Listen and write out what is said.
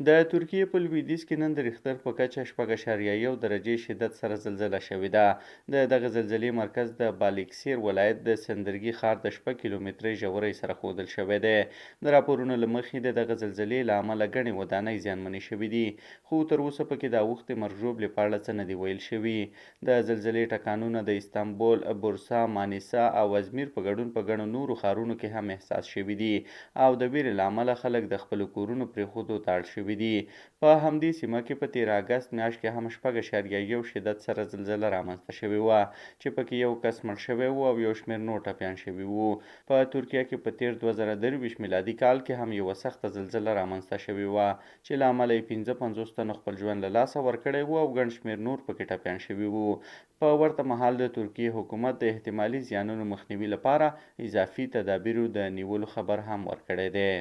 د ترکیې په لویدیځ کې نن د ریختر په کچه 6.1 درجې شدت سره زلزله شوې ده. د دغه زلزلې مرکز د بالیکسیر ولایت د سندرګي ښار د 6 کیلومترۍ ژورۍ سره ښودل شوی دی. د راپورونو له مخې د دغه زلزلې له امله ګڼې ودانۍ زیانمنې شوې دي، خو تر اوسه پکې د اوښتې مرژوبلې په اړه څه نه دي ویل شوي. د زلزلې ټکانونه د استانبول، بورسا، مانیسا او ازمیر په ګډون په ګڼو نورو ښارونو کې هم احساس شوي دي او د ویرې له امله خلک د خپلو کورونو پرېښودو ته اړ شوي دي. په همدې سیمه کې په 13 اګست میاشت کې هم 6.1 شدت سره زلزله رامنځته شوې وه چې پکې یو کس مړ شوی و او یو شمېر نور ټپیان شوي وو. په ترکیه کې په تیر 2023 میلادي کال کې هم یوه سخته زلزله رامنځته شوې وه چې له امله یې 55 تنو خپل ژوند له لاسه ورکړی و او ګڼ شمېر نور پکې ټپیان شوي وو. په ورته مهال د ترکیې حکومت د احتمالي زیانونو مخنیوي لپاره اضافي تدابیرو د نیولو خبر هم ورکړی دی.